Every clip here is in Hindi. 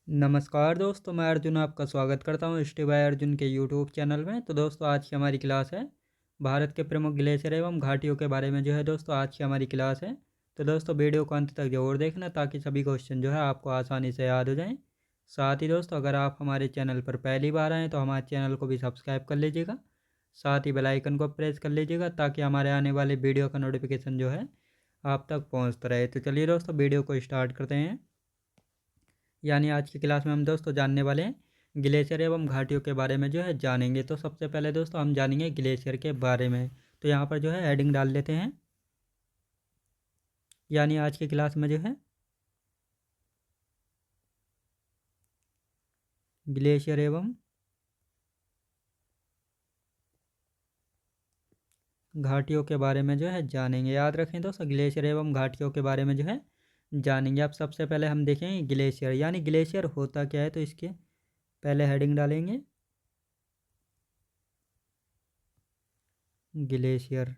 नमस्कार दोस्तों, मैं अर्जुन आपका स्वागत करता हूँ स्टे बाय अर्जुन के यूट्यूब चैनल में। तो दोस्तों, आज की हमारी क्लास है भारत के प्रमुख ग्लेशियर एवं घाटियों के बारे में जो है दोस्तों आज की हमारी क्लास है। तो दोस्तों, वीडियो को अंत तक जरूर देखना ताकि सभी क्वेश्चन जो है आपको आसानी से याद हो जाएं। साथ ही दोस्तों, अगर आप हमारे चैनल पर पहली बार आएँ तो हमारे चैनल को भी सब्सक्राइब कर लीजिएगा। साथ ही बेल आइकन को प्रेस कर लीजिएगा ताकि हमारे आने वाले वीडियो का नोटिफिकेशन जो है आप तक पहुँचता रहे। तो चलिए दोस्तों, वीडियो को स्टार्ट करते हैं। यानी आज की क्लास में हम दोस्तों जानने वाले हैं ग्लेशियर एवं घाटियों के बारे में जो है जानेंगे। तो सबसे पहले दोस्तों हम जानेंगे ग्लेशियर के बारे में। तो यहाँ पर जो है हेडिंग डाल लेते हैं। यानी आज की क्लास में जो है ग्लेशियर एवं घाटियों के बारे में जो है जानेंगे। याद रखें दोस्तों, ग्लेशियर एवं घाटियों के बारे में जो है जानेंगे। अब सबसे पहले हम देखेंगे ग्लेशियर, यानी ग्लेशियर होता क्या है। तो इसके पहले हेडिंग डालेंगे ग्लेशियर।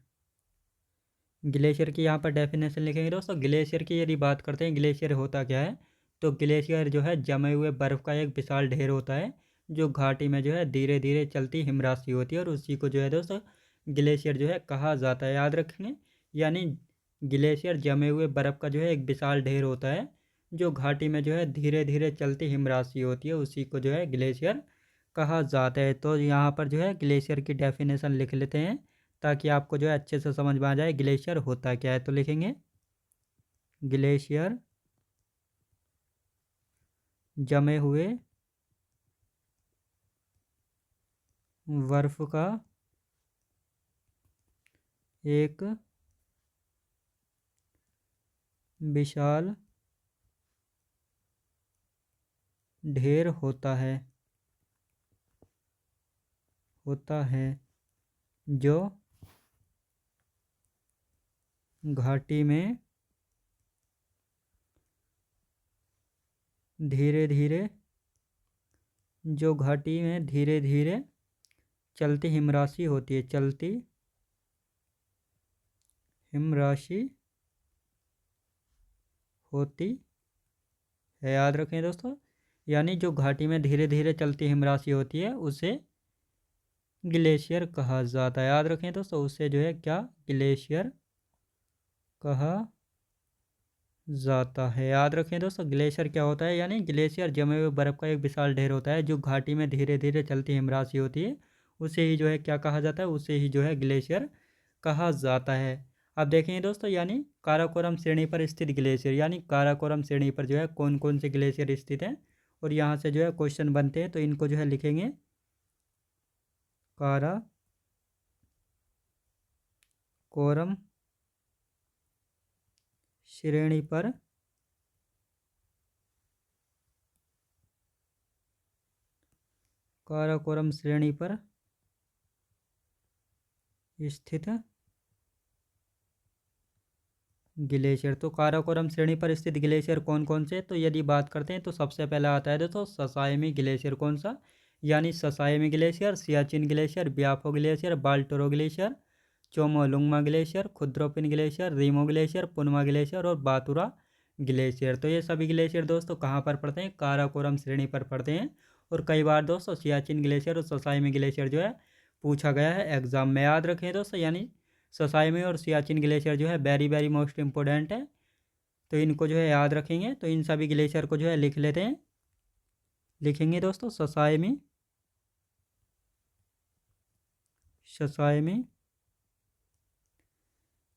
ग्लेशियर की यहाँ पर डेफिनेशन लिखेंगे दोस्तों। ग्लेशियर की यदि बात करते हैं ग्लेशियर होता क्या है, तो ग्लेशियर जो है जमे हुए बर्फ़ का एक विशाल ढेर होता है जो घाटी में जो है धीरे धीरे चलती हिमराशि होती है, और उसी को जो है दोस्तों ग्लेशियर जो है कहा जाता है। याद रखेंगे, यानी ग्लेशियर जमे हुए बर्फ़ का जो है एक विशाल ढेर होता है जो घाटी में जो है धीरे धीरे चलती हिमराशि होती है, उसी को जो है ग्लेशियर कहा जाता है। तो यहाँ पर जो है ग्लेशियर की डेफिनेशन लिख लेते हैं ताकि आपको जो है अच्छे से समझ में आ जाए ग्लेशियर होता क्या है। तो लिखेंगे ग्लेशियर जमे हुए बर्फ का एक विशाल ढेर होता है जो घाटी में धीरे धीरे चलती हिमराशि होती है, चलती हिमराशि होती है। याद रखें दोस्तों, यानी जो घाटी में धीरे धीरे चलती हिमराशि होती है उसे ग्लेशियर कहा जाता है। याद रखें दोस्तों, उससे जो है क्या ग्लेशियर कहा जाता है। याद रखें दोस्तों, ग्लेशियर क्या होता है, यानी ग्लेशियर जमे हुए बर्फ़ का एक विशाल ढेर होता है जो घाटी में धीरे धीरे चलती हिमराशि होती है, उसे ही जो है क्या कहा जाता है, उसे ही जो है ग्लेशियर कहा जाता है। अब देखेंगे दोस्तों, यानी काराकोरम श्रेणी पर स्थित ग्लेशियर, यानी काराकोरम श्रेणी पर जो है कौन कौन से ग्लेशियर स्थित हैं और यहाँ से जो है क्वेश्चन बनते हैं। तो इनको जो है लिखेंगे काराकोरम श्रेणी पर काराकोरम श्रेणी पर स्थित ग्लेशियर। तो काराकोरम श्रेणी पर स्थित ग्लेशियर कौन कौन से, तो यदि बात करते हैं तो सबसे पहला आता है दोस्तों ससाएमी ग्लेशियर। कौन सा, यानी Sasaini glacier, Siachen glacier, Biafo glacier, Baltoro glacier, Chomolungma glacier, Khurdopin glacier, Rimo glacier, Punmah glacier और बातुरा ग्लेशियर। तो ये सभी ग्लेशियर दोस्तों कहाँ पर पड़ते हैं, काराकोरम श्रेणी पर पड़ते हैं। और कई बार दोस्तों सियाचिन ग्लेशियर और ससाएमी ग्लेशियर जो है पूछा गया है एग्जाम में। याद रखें दोस्तों, यानी ससाई और सियाचिन ग्लेशियर जो है वेरी वेरी मोस्ट इम्पोर्टेंट है, तो इनको जो है याद रखेंगे। तो इन सभी ग्लेशियर को जो है लिख लेते हैं। लिखेंगे दोस्तों ससाई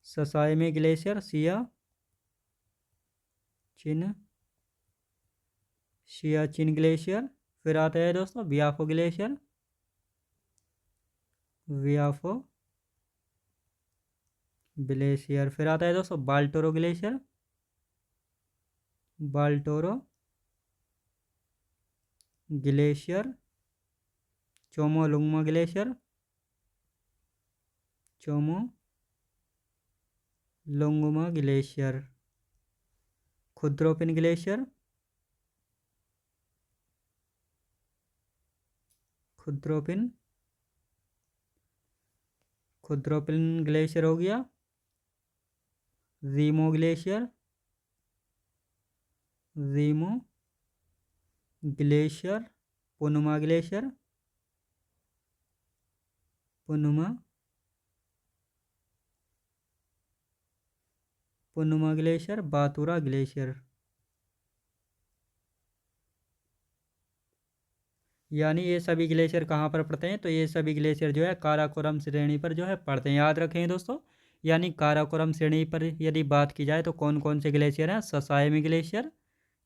ससाई ग्लेशियर, सियाचिन ग्लेशियर। फिर आता है दोस्तों ब्याफो ग्लेशियर, ब्याफो ग्लेशियर। फिर आता है दोस्तों Baltoro glacier, Baltoro glacier. Chomolungma glacier, Chomolungma glacier. Khurdopin glacier, Khurdopin Khurdopin glacier हो गया। Rimo glacier, Rimo glacier, Punmah glacier, Punmah Punmah glacier, Batura glacier. यानी ये सभी ग्लेशियर कहाँ पर पड़ते हैं? तो ये सभी ग्लेशियर जो है काराकोरम श्रेणी पर जो है पड़ते हैं। याद रखें दोस्तों, यानी काराकोरम श्रेणी पर यदि बात की जाए तो कौन कौन से ग्लेशियर हैं? Sasaini glacier,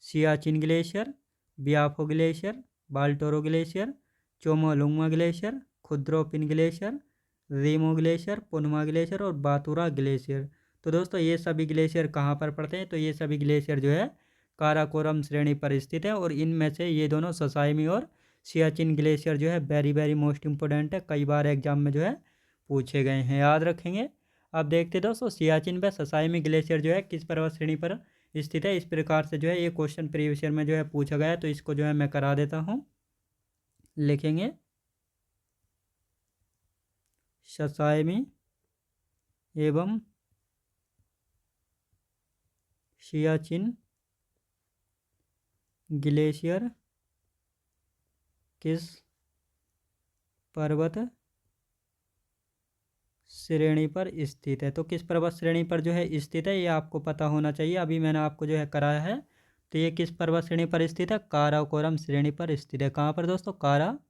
Siachen glacier, Biafo glacier, Baltoro glacier, Chomolungma glacier, Khurdopin glacier, Rimo glacier, Punmah glacier और बातुरा ग्लेशियर। तो दोस्तों ये सभी ग्लेशियर कहाँ पर पड़ते हैं? तो ये सभी ग्लेशियर जो है काराकोरम श्रेणी पर स्थित है और इनमें से ये दोनों ससाइमी और सियाचिन ग्लेशियर जो है वेरी वेरी मोस्ट इंपॉर्टेंट है, कई बार एग्जाम में जो है पूछे गए हैं, याद रखेंगे। अब देखते दोस्तों सियाचिन व ससाइमी ग्लेशियर जो है किस पर्वत श्रेणी पर स्थित है। इस प्रकार से जो है ये क्वेश्चन प्रीवियस ईयर में जो है पूछा गया है, तो इसको जो है मैं करा देता हूँ। लिखेंगे ससाइमी एवं सियाचिन ग्लेशियर किस पर्वत श्रेणी पर स्थित है। तो किस पर्वत श्रेणी पर जो है स्थित है ये आपको पता होना चाहिए। अभी मैंने आपको जो है कराया है, तो ये किस पर्वत श्रेणी पर स्थित है? काराकोरम श्रेणी पर स्थित है। कहाँ पर दोस्तों? काराकोरम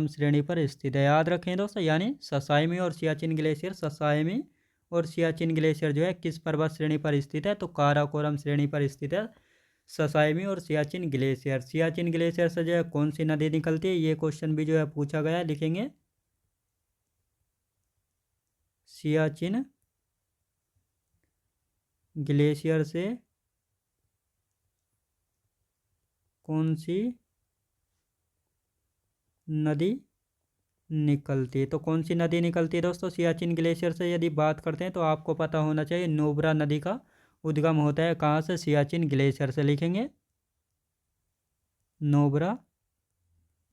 श्रेणी पर स्थित है, याद रखें दोस्तों। यानी ससाइमी और सियाचिन ग्लेशियर, ससाइमी और सियाचिन ग्लेशियर जो है किस पर्वत श्रेणी पर स्थित है? तो काराकोरम श्रेणी पर स्थित है ससाइमी और सियाचिन ग्लेशियर। सियाचिन ग्लेशियर से जो है कौन सी नदी निकलती है, ये क्वेश्चन भी जो है पूछा गया है। लिखेंगे सियाचिन ग्लेशियर से कौन सी नदी निकलती है? तो कौन सी नदी निकलती है दोस्तों सियाचिन ग्लेशियर से यदि बात करते हैं तो आपको पता होना चाहिए नुब्रा नदी का उद्गम होता है कहाँ से? सियाचिन ग्लेशियर से। लिखेंगे नुब्रा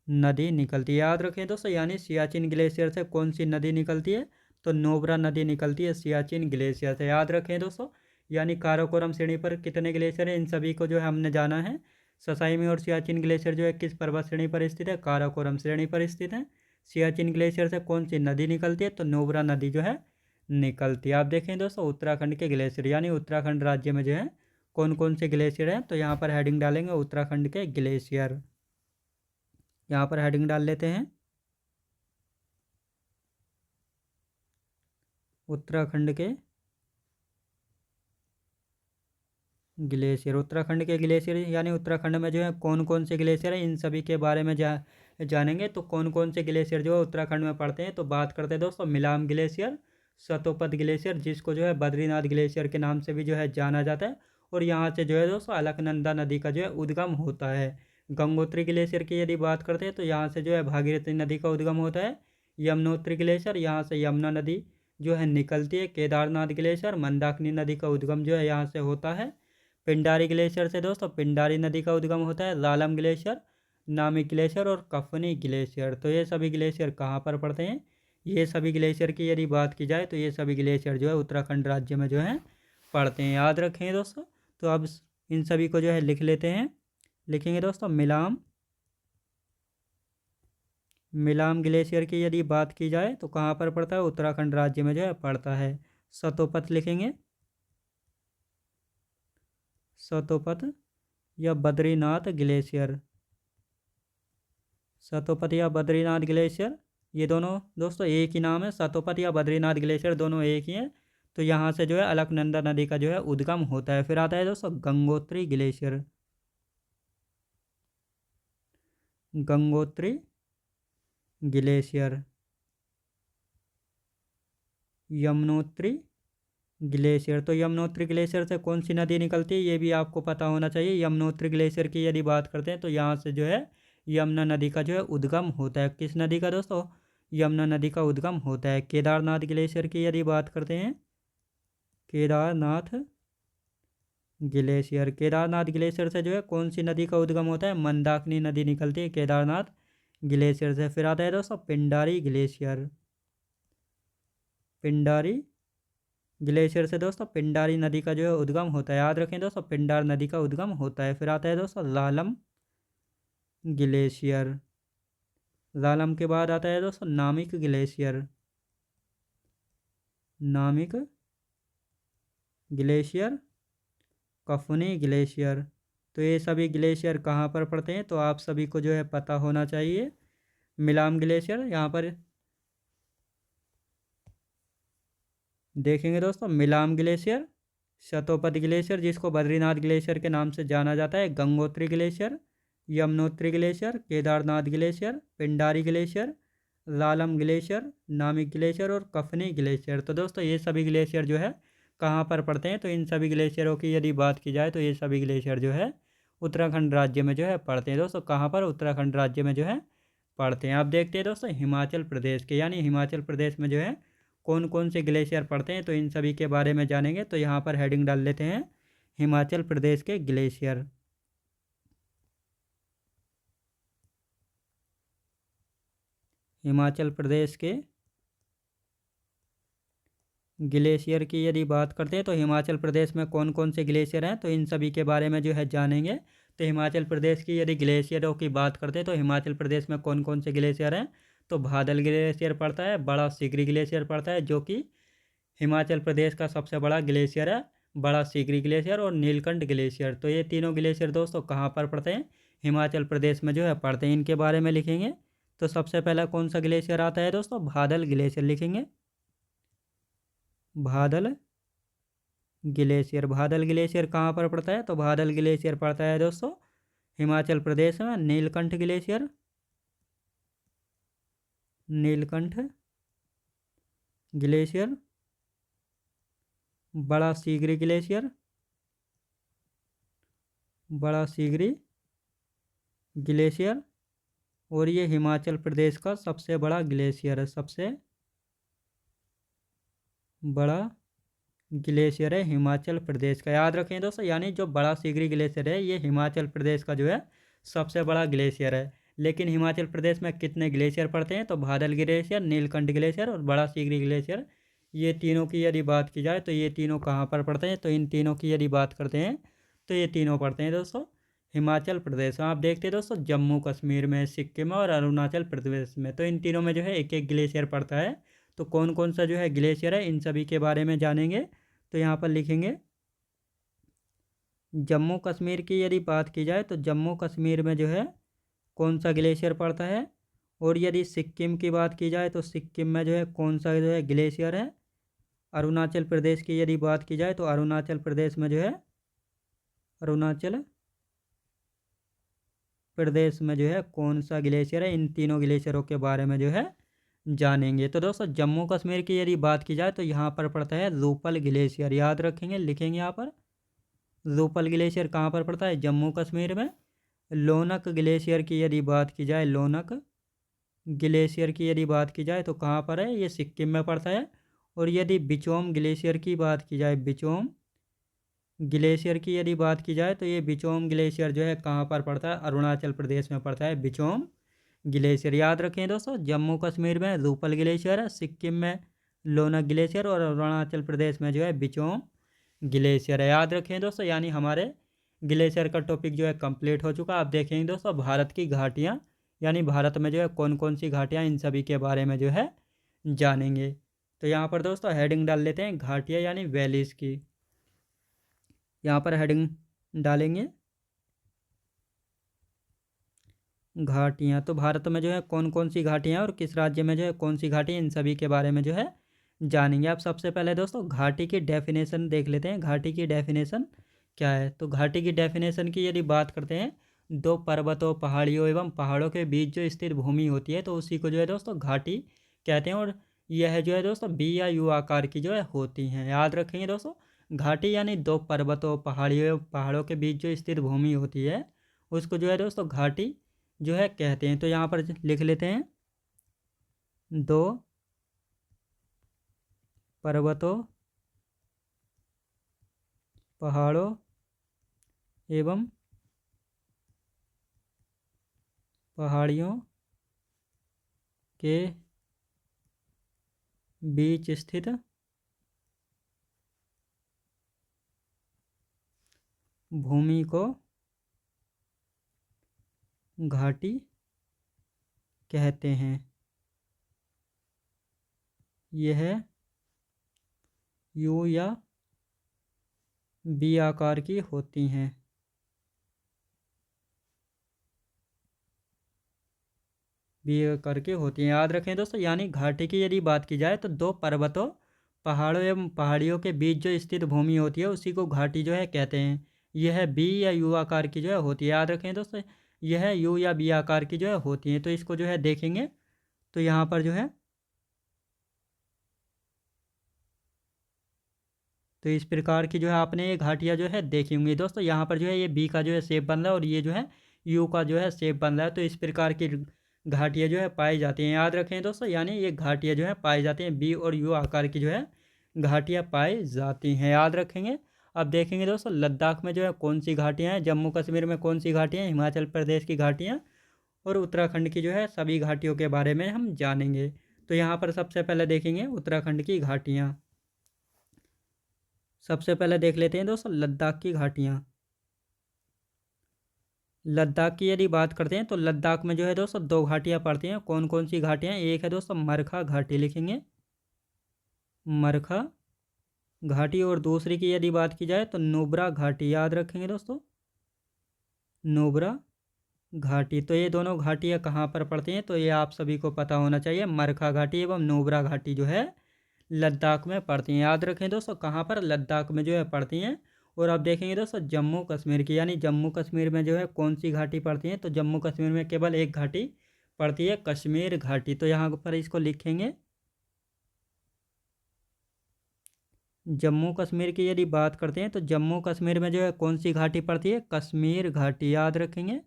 नदी निकलती है, याद रखें दोस्तों। यानी सियाचिन ग्लेशियर से कौन सी नदी निकलती है? तो नुब्रा नदी निकलती है सियाचिन ग्लेशियर से, याद रखें दोस्तों। यानी काराकोरम श्रेणी पर कितने ग्लेशियर हैं, इन सभी को जो है हमने जाना है। ससाइमी और सियाचिन ग्लेशियर जो है किस पर्वत श्रेणी पर स्थित है? काराकोरम श्रेणी पर स्थित है। सियाचिन ग्लेशियर से कौन सी नदी निकलती है? तो नुब्रा नदी जो है निकलती है। आप देखें दोस्तों उत्तराखंड के ग्लेशियर, यानी उत्तराखंड राज्य में जो है कौन कौन से ग्लेशियर हैं, तो यहाँ पर हेडिंग डालेंगे उत्तराखंड के ग्लेशियर। यहाँ पर हेडिंग डाल लेते हैं उत्तराखंड के ग्लेशियर। उत्तराखंड के ग्लेशियर यानी उत्तराखंड में जो है कौन कौन से ग्लेशियर हैं, इन सभी के बारे में जानेंगे। तो कौन कौन से ग्लेशियर जो है उत्तराखंड में पड़ते हैं, तो बात करते हैं दोस्तों मिलाम ग्लेशियर, सतोपत ग्लेशियर जिसको जो है बद्रीनाथ ग्लेशियर के नाम से भी जो है जाना जाता है, और यहाँ से जो है दोस्तों अलकनंदा नदी का जो है उद्गम होता है। गंगोत्री ग्लेशियर की यदि बात करते हैं तो यहाँ से जो है भागीरथी नदी का उद्गम होता है। यमुनोत्री ग्लेशियर, यहाँ से यमुना नदी जो है निकलती है। केदारनाथ ग्लेशियर, मंदाकिनी नदी का उद्गम जो है यहाँ से होता है। पिंडारी ग्लेशियर से दोस्तों पिंडारी नदी का उद्गम होता है। लालम ग्लेशियर, नामी ग्लेशियर और कफनी ग्लेशियर। तो ये सभी ग्लेशियर कहाँ पर पड़ते हैं? ये सभी ग्लेशियर की यदि बात की जाए तो ये सभी ग्लेशियर जो है उत्तराखंड राज्य में जो है पड़ते हैं, याद रखें दोस्तों। तो अब इन सभी को जो है लिख लेते हैं। लिखेंगे दोस्तों मिलाम ग्लेशियर की यदि बात की जाए तो कहाँ पर पड़ता है? उत्तराखंड राज्य में जो है पड़ता है। सतोपत लिखेंगे सतोपत या बद्रीनाथ ग्लेशियर, सतोपत या बद्रीनाथ ग्लेशियर ये दोनों दोस्तों एक ही नाम है। सतोपत या बद्रीनाथ ग्लेशियर दोनों एक ही हैं। तो यहाँ से जो है अलकनंदा नदी का जो है उद्गम होता है। फिर आता है दोस्तों Gangotri glacier, Gangotri glacier, Yamunotri glacier. तो यमुनोत्री ग्लेशियर से कौन सी नदी निकलती है ये भी आपको पता होना चाहिए। यमुनोत्री ग्लेशियर की यदि बात करते हैं तो यहाँ से जो है यमुना नदी का जो है उद्गम होता है। किस नदी का दोस्तों? यमुना नदी का उद्गम होता है। केदारनाथ ग्लेशियर की यदि बात करते हैं, केदारनाथ ग्लेशियर, केदारनाथ ग्लेशियर से जो है कौन सी नदी का उद्गम होता है? मंदाकिनी नदी निकलती है केदारनाथ ग्लेशियर से। फिर आता है दोस्तों पिंडारी ग्लेशियर, पिंडारी ग्लेशियर से दोस्तों पिंडारी नदी का जो है उद्गम होता है। याद रखें दोस्तों, पिंडार नदी का उद्गम होता है। फिर आता है दोस्तों लालम ग्लेशियर। लालम के बाद आता है दोस्तों नामिक ग्लेशियर। नामिक ग्लेशियर, कफनी ग्लेशियर। तो ये सभी ग्लेशियर कहाँ पर पड़ते हैं, तो आप सभी को जो है पता होना चाहिए। मिलाम ग्लेशियर यहाँ पर देखेंगे दोस्तों। मिलाम ग्लेशियर, शतोपद ग्लेशियर जिसको बद्रीनाथ ग्लेशियर के नाम से जाना जाता है, Gangotri glacier, Yamunotri glacier, Kedarnath glacier, Pindari glacier, लालम ग्लेशियर, नामिक ग्लेशियर और कफनी ग्लेशियर। तो दोस्तों ये सभी ग्लेशियर जो है कहाँ पर पड़ते हैं, तो इन सभी ग्लेशियरों की यदि बात की जाए तो ये सभी ग्लेशियर जो है उत्तराखंड राज्य में जो है पड़ते हैं। दोस्तों कहाँ पर, उत्तराखंड राज्य में जो है पड़ते हैं। आप देखते हैं दोस्तों हिमाचल प्रदेश के, यानी हिमाचल प्रदेश में जो है कौन कौन से ग्लेशियर पड़ते हैं, तो इन सभी के बारे में जानेंगे। तो यहाँ पर हेडिंग डाल लेते हैं हिमाचल प्रदेश के ग्लेशियर। हिमाचल प्रदेश के ग्लेशियर की यदि बात करते हैं तो हिमाचल प्रदेश में कौन कौन से ग्लेशियर हैं, तो इन सभी के बारे में जो है जानेंगे। तो हिमाचल प्रदेश की यदि ग्लेशियरों की बात करते हैं तो हिमाचल प्रदेश में कौन कौन से ग्लेशियर हैं, तो बादल ग्लेशियर पड़ता है, बड़ा सीगरी ग्लेशियर पड़ता है जो कि हिमाचल प्रदेश का सबसे बड़ा ग्लेशियर है, बड़ा सीगरी ग्लेशियर और नीलकंठ ग्लेशियर। तो ये तीनों ग्लेशियर दोस्तों कहाँ पर पड़ते हैं, हिमाचल प्रदेश में जो है पड़ते हैं। इनके बारे में लिखेंगे। तो सबसे पहला कौन सा ग्लेशियर आता है दोस्तों, बादल ग्लेशियर लिखेंगे। बादल ग्लेशियर, बादल ग्लेशियर कहाँ पर पड़ता है, तो बादल ग्लेशियर पड़ता है दोस्तों हिमाचल प्रदेश में। नीलकंठ ग्लेशियर, नीलकंठ ग्लेशियर, बड़ा सीगरी ग्लेशियर, बड़ा सीगरी ग्लेशियर और ये हिमाचल प्रदेश का सबसे बड़ा ग्लेशियर है, सबसे बड़ा ग्लेशियर है हिमाचल प्रदेश का। याद रखें दोस्तों, यानी जो बड़ा सीगरी ग्लेशियर है ये हिमाचल प्रदेश का जो है सबसे बड़ा ग्लेशियर है। लेकिन हिमाचल प्रदेश में कितने ग्लेशियर पड़ते हैं, तो बादल ग्लेशियर, नीलकंठ ग्लेशियर और बड़ा सीगरी ग्लेशियर। ये तीनों की यदि बात की जाए तो ये तीनों कहाँ पर पड़ते हैं, तो इन तीनों की यदि बात करते हैं तो ये तीनों पड़ते हैं दोस्तों हिमाचल प्रदेश में। आप देखते हैं दोस्तों जम्मू कश्मीर में, सिक्किम में और अरुणाचल प्रदेश में, तो इन तीनों में जो है एक एक ग्लेशियर पड़ता है। तो कौन कौन सा जो है ग्लेशियर है इन सभी के बारे में जानेंगे। तो यहाँ पर लिखेंगे जम्मू कश्मीर की यदि बात की जाए तो जम्मू कश्मीर में जो है कौन सा ग्लेशियर पड़ता है। और यदि सिक्किम की बात की जाए तो सिक्किम में जो है कौन सा जो है ग्लेशियर है। अरुणाचल प्रदेश की यदि बात की जाए तो अरुणाचल प्रदेश में जो है, अरुणाचल प्रदेश में जो है कौन सा ग्लेशियर है। इन तीनों ग्लेशियरों के बारे में जो है जानेंगे। तो दोस्तों जम्मू कश्मीर की यदि बात की जाए तो यहाँ पर पड़ता है रूपल ग्लेशियर। याद रखेंगे, लिखेंगे यहाँ पर रूपल ग्लेशियर कहाँ पर पड़ता है, जम्मू कश्मीर में। लोनक ग्लेशियर की यदि बात की जाए, लोनक ग्लेशियर की यदि बात की जाए तो कहाँ पर है, ये सिक्किम में पड़ता है। और यदि बिचोम ग्लेशियर की बात की जाए, बिचोम ग्लेशियर की यदि बात की जाए तो ये बिचोम ग्लेशियर जो है कहाँ पर पड़ता है, अरुणाचल प्रदेश में पड़ता है बिचोम ग्लेशियर। याद रखें दोस्तों, जम्मू कश्मीर में रूपल ग्लेशियर है, सिक्किम में लोनक ग्लेशियर और अरुणाचल प्रदेश में जो है बिचोम ग्लेशियर है। याद रखें दोस्तों, यानी हमारे ग्लेशियर का टॉपिक जो है कंप्लीट हो चुका। आप देखेंगे दोस्तों भारत की घाटियाँ, यानी भारत में जो है कौन कौन सी घाटियाँ, इन सभी के बारे में जो है जानेंगे। तो यहाँ पर दोस्तों हेडिंग डाल लेते हैं घाटियाँ यानी वैलीज़ की। यहाँ पर हेडिंग डालेंगे घाटियाँ। तो भारत में जो है कौन कौन सी घाटियाँ और किस राज्य में जो है कौन सी घाटी, इन सभी के बारे में जो है जानेंगे। आप सबसे पहले दोस्तों घाटी की डेफिनेशन देख लेते हैं। घाटी की डेफिनेशन क्या है, तो घाटी की डेफिनेशन की यदि बात करते हैं, दो पर्वतों, पहाड़ियों एवं पहाड़ों के बीच जो स्थित भूमि होती है तो उसी को जो है दोस्तों घाटी कहते हैं। और यह जो है दोस्तों बी या यू आकार की जो है होती हैं। याद रखेंगे दोस्तों, घाटी यानी दो पर्वतों, पहाड़ियों पहाड़ों के बीच जो स्थित भूमि होती है उसको जो है दोस्तों घाटी जो है कहते हैं। तो यहाँ पर लिख लेते हैं दो पर्वतों, पहाड़ों एवं पहाड़ियों के बीच स्थित भूमि को घाटी कहते हैं। यह यू या बी आकार की होती हैं। बी आकार की होती हैं, याद रखें दोस्तों। यानी घाटी की यदि बात की जाए तो दो पर्वतों, पहाड़ों एवं पहाड़ियों के बीच जो स्थित भूमि होती है उसी को घाटी जो है कहते हैं। यह बी या यू आकार की जो है होती है, याद रखें दोस्तों। यह यू या बी आकार की जो है होती है। तो इसको जो है देखेंगे तो यहाँ पर जो है, तो इस प्रकार की जो है आपने ये घाटियाँ जो है देखी होंगी दोस्तों। यहाँ पर जो है ये बी का जो है शेप बन रहा है और ये जो है यू का जो है शेप बन रहा है। तो इस प्रकार की घाटियाँ जो है पाई जाती हैं, याद रखें दोस्तों। यानी ये घाटियाँ जो है पाई जाती हैं, बी और यू आकार की जो है घाटियाँ पाई जाती हैं, याद रखेंगे। अब देखेंगे दोस्तों लद्दाख में जो है कौन सी घाटियाँ हैं, जम्मू कश्मीर में कौन सी घाटियाँ हैं, हिमाचल प्रदेश की घाटियाँ और उत्तराखंड की जो है सभी घाटियों के बारे में हम जानेंगे। तो यहाँ पर सबसे पहले देखेंगे उत्तराखंड की घाटियाँ। सबसे पहले देख लेते हैं दोस्तों लद्दाख की घाटियाँ। लद्दाख की यदि बात करते हैं तो लद्दाख में जो है दोस्तों दो घाटियाँ पड़ती हैं। कौन कौन सी घाटियाँ? एक है दोस्तों मरखा घाटी, लिखेंगे मरखा घाटी, और दूसरी की यदि बात की जाए तो नुब्रा घाटी, याद रखेंगे दोस्तों नुब्रा घाटी। तो ये दोनों घाटियाँ कहाँ पर पड़ती हैं? तो ये आप सभी को पता होना चाहिए, मरखा घाटी एवं नुब्रा घाटी जो है लद्दाख में पड़ती हैं, याद रखें दोस्तों। कहाँ पर? लद्दाख में जो है पड़ती हैं। और अब देखेंगे दोस्तों जम्मू कश्मीर की, यानी जम्मू कश्मीर में जो है कौन सी घाटी पड़ती है? तो जम्मू कश्मीर में केवल एक घाटी पड़ती है, कश्मीर घाटी। तो यहाँ पर इसको लिखेंगे, जम्मू कश्मीर की यदि बात करते हैं तो जम्मू कश्मीर में जो है कौन सी घाटी पड़ती है? कश्मीर घाटी, याद रखेंगे।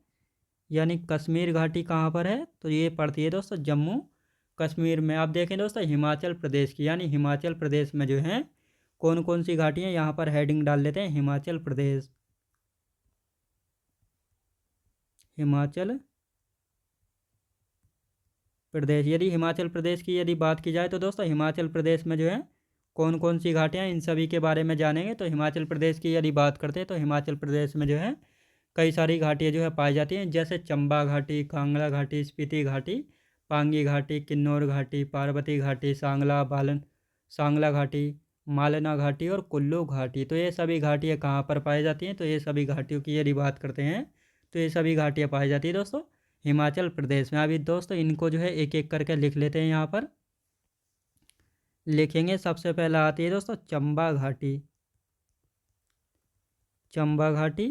यानी कश्मीर घाटी कहाँ पर है? तो ये पड़ती है दोस्तों जम्मू कश्मीर में। आप देखें दोस्तों हिमाचल प्रदेश की, यानी हिमाचल प्रदेश में जो है कौन कौन सी घाटियाँ, यहाँ पर हेडिंग डाल लेते हैं हिमाचल प्रदेश। हिमाचल प्रदेश, यदि हिमाचल प्रदेश की यदि बात की जाए तो दोस्तों हिमाचल प्रदेश में जो है कौन कौन सी घाटियाँ, इन सभी के बारे में जानेंगे। तो हिमाचल प्रदेश की यदि बात करते हैं तो हिमाचल प्रदेश में जो है कई सारी घाटियाँ जो है पाई जाती हैं, जैसे चंबा घाटी, कांगड़ा घाटी, स्पीति घाटी, पांगी घाटी, किन्नौर घाटी, पार्वती घाटी, सांगला घाटी, मालना घाटी और कुल्लू घाटी। तो ये सभी घाटियाँ कहाँ पर पाई जाती हैं? तो ये सभी घाटियों की यदि बात करते हैं तो ये सभी घाटियाँ पाई जाती है दोस्तों हिमाचल प्रदेश में। अभी दोस्तों इनको जो है एक एक करके लिख लेते हैं। यहाँ पर लिखेंगे, सबसे पहला आती है दोस्तों चंबा घाटी। चंबा घाटी,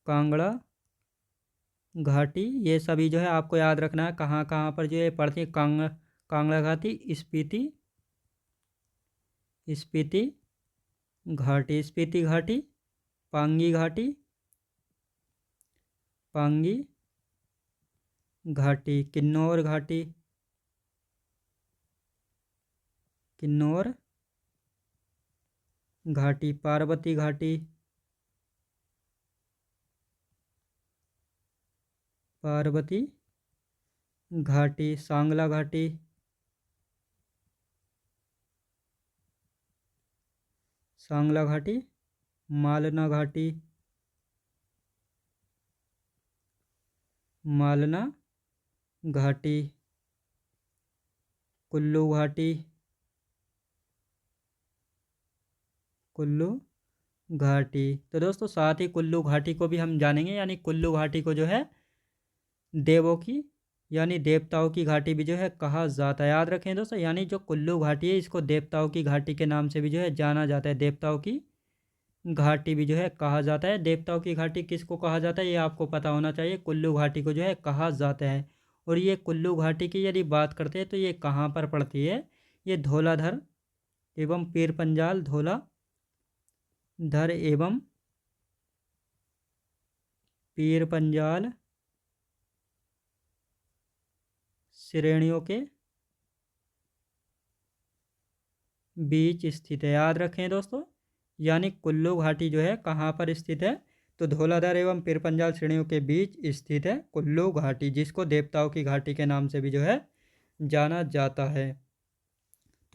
कांगड़ा घाटी, ये सभी जो है आपको याद रखना है कहाँ कहाँ पर जो है पड़ती है। कांगड़ा घाटी, स्पीति स्पीति घाटी, स्पीति घाटी, पांगी घाटी, पांगी घाटी, किन्नौर घाटी, किन्नौर घाटी, पार्वती घाटी, पार्वती घाटी, सांगला घाटी, सांगला घाटी, मालना घाटी, मालना घाटी, कुल्लू घाटी, कुल्लू घाटी। तो दोस्तों साथ ही कुल्लू घाटी को भी हम जानेंगे, यानी कुल्लू घाटी को जो है देवों की यानी देवताओं की घाटी भी जो है कहा जाता है, याद रखें दोस्तों। यानी जो कुल्लू घाटी है इसको देवताओं की घाटी के नाम से भी जो है जाना जाता है, देवताओं की घाटी भी जो है कहा जाता है। देवताओं की घाटी किसको कहा जाता है ये आपको पता होना चाहिए, कुल्लू घाटी को जो है कहा जाता है। और ये कुल्लू घाटी की यदि बात करते हैं तो ये कहाँ पर पड़ती है? ये धौलाधर एवं पीर पंजाल, धौलाधर एवं पीर पंजाल श्रेणियों के बीच स्थित है, याद रखें दोस्तों। यानी कुल्लू घाटी जो है कहाँ पर स्थित है? तो धौलाधर एवं पीर पंजाल श्रेणियों के बीच स्थित है कुल्लू घाटी, जिसको देवताओं की घाटी के नाम से भी जो है जाना जाता है।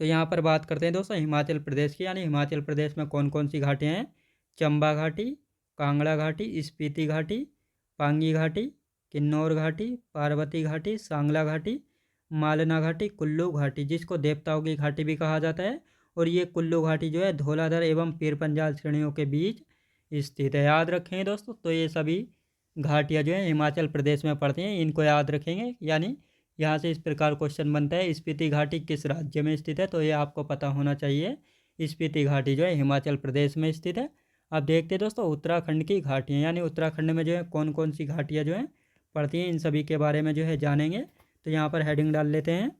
तो यहाँ पर बात करते हैं दोस्तों हिमाचल प्रदेश की, यानी हिमाचल प्रदेश में कौन कौन सी घाटियाँ हैं। चंबा घाटी, कांगड़ा घाटी, स्पीति घाटी, पांगी घाटी, किन्नौर घाटी, पार्वती घाटी, सांगला घाटी, मालना घाटी, कुल्लू घाटी, जिसको देवताओं की घाटी भी कहा जाता है। और ये कुल्लू घाटी जो है धौलाधर एवं पीरपंजाल श्रेणियों के बीच स्थित है। याद रखेंगे दोस्तों, तो ये सभी घाटियाँ जो है हिमाचल प्रदेश में पड़ती हैं, इनको याद रखेंगे। यानी यहाँ से इस प्रकार क्वेश्चन बनता है, स्पीति घाटी किस राज्य में स्थित है, तो ये आपको पता होना चाहिए। स्पीति घाटी जो है हिमाचल प्रदेश में स्थित है। अब देखते हैं दोस्तों उत्तराखंड की घाटियाँ, यानी उत्तराखंड में जो है कौन कौन सी घाटियाँ जो हैं पड़ती हैं, इन सभी के बारे में जो है जानेंगे। तो यहाँ पर हेडिंग डाल लेते हैं,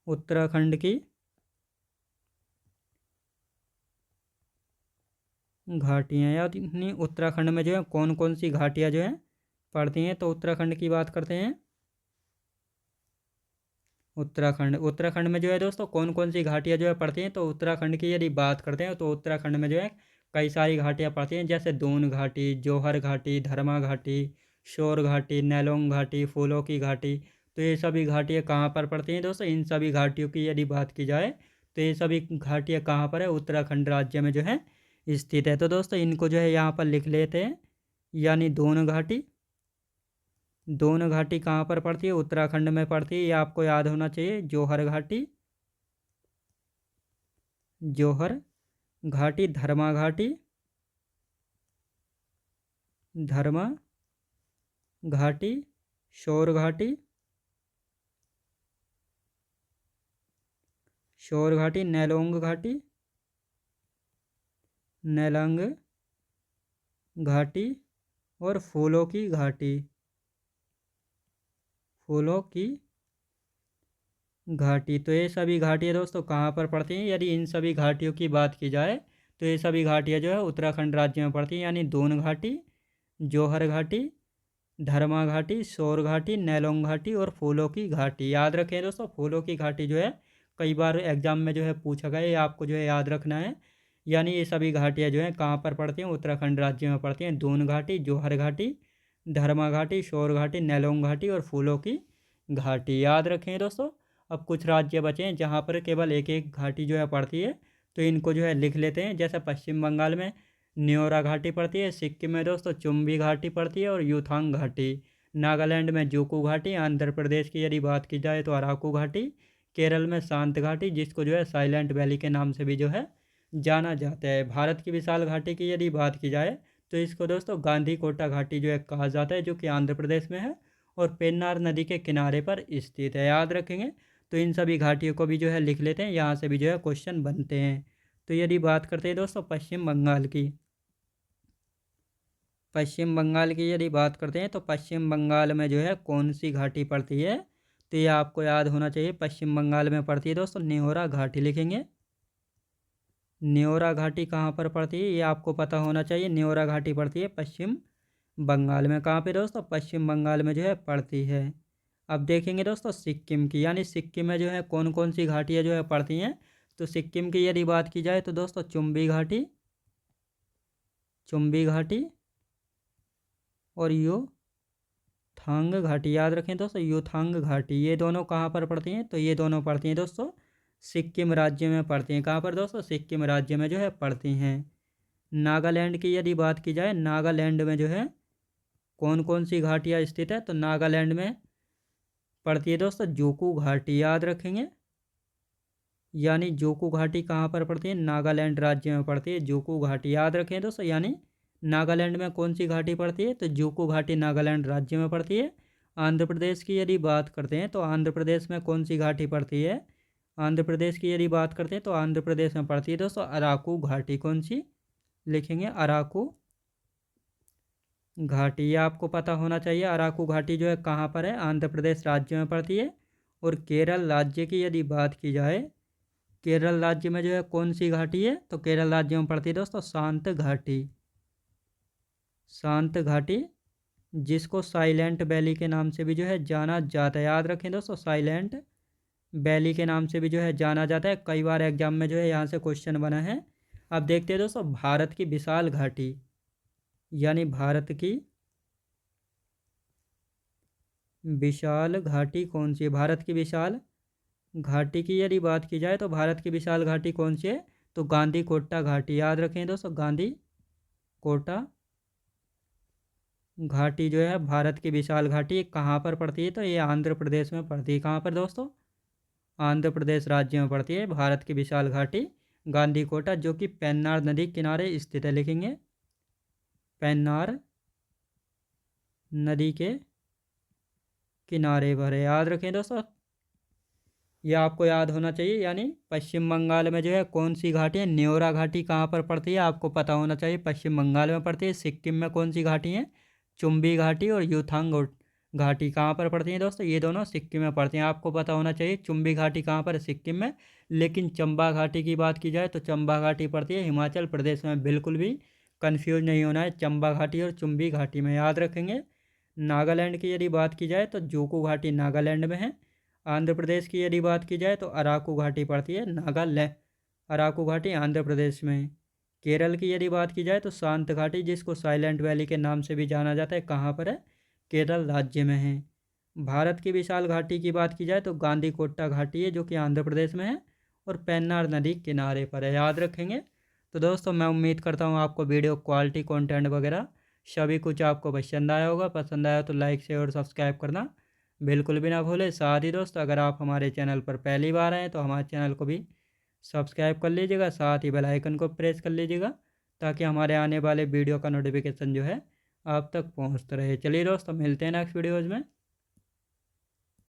उत्तराखंड की घाटियाँ, यानी उत्तराखंड में जो है कौन कौन सी घाटियाँ जो हैं पड़ती हैं। तो उत्तराखंड की बात करते हैं। उत्तराखंड में जो है दोस्तों कौन कौन सी घाटियाँ जो है पड़ती हैं। तो उत्तराखंड की यदि बात करते हैं तो उत्तराखंड में जो है कई सारी घाटियाँ पड़ती हैं, जैसे दून घाटी, जौहर घाटी, धर्मा घाटी, शोर घाटी, नैलोंग घाटी, फूलों की घाटी। तो ये सभी घाटियाँ कहाँ पर पड़ती हैं दोस्तों। इन सभी घाटियों की यदि बात की जाए तो ये सभी घाटियाँ कहाँ पर है, उत्तराखंड राज्य में जो है स्थित है। तो दोस्तों इनको जो है यहाँ पर लिख लेते हैं, यानी दून घाटी। दून घाटी कहाँ पर पड़ती है, उत्तराखंड में पड़ती है, ये आपको याद होना चाहिए। जौहर घाटी, जौहर घाटी, धर्मा घाटी, धर्मा घाटी, शोर घाटी, शोर घाटी, नैलोंग घाटी, नैलांग घाटी, और फूलों की घाटी, फूलों की घाटी। तो ये सभी घाटियाँ दोस्तों कहाँ पर पड़ती हैं, यदि इन सभी घाटियों की बात की जाए तो ये सभी घाटियाँ जो है उत्तराखंड राज्य में पड़ती हैं, यानी दून घाटी, जौहर घाटी, धर्मा घाटी, शोर घाटी, नैलोंग घाटी और फूलों की घाटी। याद रखें दोस्तों, फूलों की घाटी जो है कई बार एग्जाम में जो है पूछा गया है, ये आपको जो है याद रखना है। यानी ये सभी घाटियाँ जो हैं कहाँ पर पड़ती हैं, उत्तराखंड राज्य में पड़ती हैं। दून घाटी, जौहर घाटी, धर्मा घाटी, शोर घाटी, नैलोंग घाटी और फूलों की घाटी। याद रखें दोस्तों। अब कुछ राज्य बचे हैं जहाँ पर केवल एक एक घाटी जो है पड़ती है, तो इनको जो है लिख लेते हैं। जैसे पश्चिम बंगाल में न्योरा घाटी पड़ती है, सिक्किम में दोस्तों चुम्बी घाटी पड़ती है और यूथांग घाटी, नागालैंड में जोकू घाटी, आंध्र प्रदेश की यदि बात की जाए तो अराकू घाटी, केरल में शांत घाटी, जिसको जो है साइलेंट वैली के नाम से भी जो है जाना जाता है। भारत की विशाल घाटी की यदि बात की जाए तो इसको दोस्तों गांधी कोटा घाटी जो है कहा जाता है, जो कि आंध्र प्रदेश में है और पेन्नार नदी के किनारे पर स्थित है। याद रखेंगे। तो इन सभी घाटियों को भी जो है लिख लेते हैं, यहाँ से भी जो है क्वेश्चन बनते हैं। तो यदि बात करते हैं दोस्तों पश्चिम बंगाल की, पश्चिम बंगाल की यदि बात करते हैं तो पश्चिम बंगाल में जो है कौन सी घाटी पड़ती है, तो ये आपको याद होना चाहिए। पश्चिम बंगाल में पड़ती है दोस्तों न्योरा घाटी, लिखेंगे। न्योरा घाटी कहाँ पर पड़ती है, ये आपको पता होना चाहिए। न्योरा घाटी पड़ती है पश्चिम बंगाल में। कहाँ पे दोस्तों, पश्चिम बंगाल में जो है पड़ती है। अब देखेंगे दोस्तों सिक्किम की, यानी सिक्किम में जो है कौन कौन सी घाटियाँ जो है पड़ती हैं। तो सिक्किम की यदि बात की जाए तो दोस्तों चुम्बी घाटी, चुम्बी घाटी और थांग घाटी। याद रखें दोस्तों, यूथांग घाटी, ये दोनों कहाँ पर पड़ती हैं, तो ये दोनों पड़ती हैं दोस्तों सिक्किम राज्य में पड़ती हैं। कहाँ पर दोस्तों, सिक्किम राज्य में जो है पड़ती हैं। नागालैंड की यदि बात की जाए, नागालैंड में जो है कौन कौन सी घाटियाँ स्थित है, तो नागालैंड में पड़ती है दोस्तों जोकू घाटी। याद रखेंगे, यानी जोकू घाटी कहाँ पर पड़ती है, नागालैंड राज्य में पड़ती है जोकू घाटी। याद रखें दोस्तों, यानी नागालैंड में कौन सी घाटी पड़ती है, तो जोकू घाटी नागालैंड राज्य में पड़ती है। आंध्र प्रदेश की यदि बात करते हैं तो आंध्र प्रदेश में कौन सी घाटी पड़ती है, आंध्र प्रदेश की यदि बात करते हैं तो आंध्र प्रदेश में पड़ती है दोस्तों अराकू घाटी। कौन सी, लिखेंगे अराकू घाटी। ये आपको पता होना चाहिए। अराकू घाटी जो है कहाँ पर है, आंध्र प्रदेश राज्य में पड़ती है। और केरल राज्य की यदि बात की जाए, केरल राज्य में जो है कौन सी घाटी है, तो केरल राज्य में पड़ती है दोस्तों शांत घाटी, शांत घाटी, जिसको साइलेंट वैली के नाम से भी जो है जाना जाता है। याद रखें दोस्तों, साइलेंट वैली के नाम से भी जो है जाना जाता है। कई बार एग्जाम में जो है यहाँ से क्वेश्चन बना है। अब देखते हैं दोस्तों भारत की विशाल घाटी, यानी भारत की विशाल घाटी कौन सी है? भारत की विशाल घाटी की यदि बात की जाए तो भारत की विशाल घाटी कौन सी है? तो गांधी कोट्टा घाटी, याद रखें दोस्तों, गांधी कोटा घाटी जो है भारत की विशाल घाटी कहाँ पर पड़ती है? तो ये आंध्र प्रदेश में पड़ती है। कहाँ पर दोस्तों? आंध्र प्रदेश राज्य में पड़ती है भारत की विशाल घाटी गांधी कोटा, जो कि पेन्नार नदी किनारे स्थित है। लिखेंगे पेन्नार नदी के किनारे पर है, याद रखें दोस्तों। ये आपको याद होना चाहिए। यानी पश्चिम बंगाल में जो है कौन सी घाटी है? न्योरा घाटी कहाँ पर पड़ती है? आपको पता होना चाहिए, पश्चिम बंगाल में पड़ती है। सिक्किम में कौन सी घाटी है? चुम्बी घाटी और यूथांग घाटी कहाँ पर पड़ती है दोस्तों? ये दोनों सिक्किम में पड़ती हैं। आपको पता होना चाहिए चुम्बी घाटी कहाँ पर है? सिक्किम में। लेकिन चंबा घाटी की बात की जाए तो चंबा घाटी पड़ती है हिमाचल प्रदेश में। बिल्कुल भी कन्फ्यूज नहीं होना है चंबा घाटी और चुम्बी घाटी में, याद रखेंगे। नागालैंड की यदि बात की जाए तो जोको घाटी नागालैंड में है। आंध्र प्रदेश की यदि बात की जाए तो अराकू घाटी पड़ती है नागालैंड, अराकू घाटी आंध्र प्रदेश में है। केरल की यदि बात की जाए तो शांत घाटी, जिसको साइलेंट वैली के नाम से भी जाना जाता है, कहाँ पर है? केरल राज्य में है। भारत की विशाल घाटी की बात की जाए तो गांधी कोट्टा घाटी है, जो कि आंध्र प्रदेश में है और पेन्नार नदी किनारे पर है, याद रखेंगे। तो दोस्तों मैं उम्मीद करता हूँ आपको वीडियो क्वालिटी कंटेंट वगैरह सभी कुछ आपको पसंद आया होगा। पसंद आया तो लाइक शेयर और सब्सक्राइब करना बिल्कुल भी ना भूलें। साथ ही दोस्तों अगर आप हमारे चैनल पर पहली बार आए तो हमारे चैनल को भी सब्सक्राइब कर लीजिएगा, साथ ही बेल आइकन को प्रेस कर लीजिएगा, ताकि हमारे आने वाले वीडियो का नोटिफिकेशन जो है आप तक पहुंचता रहे। चलिए दोस्तों मिलते हैं नेक्स्ट वीडियोज़ में।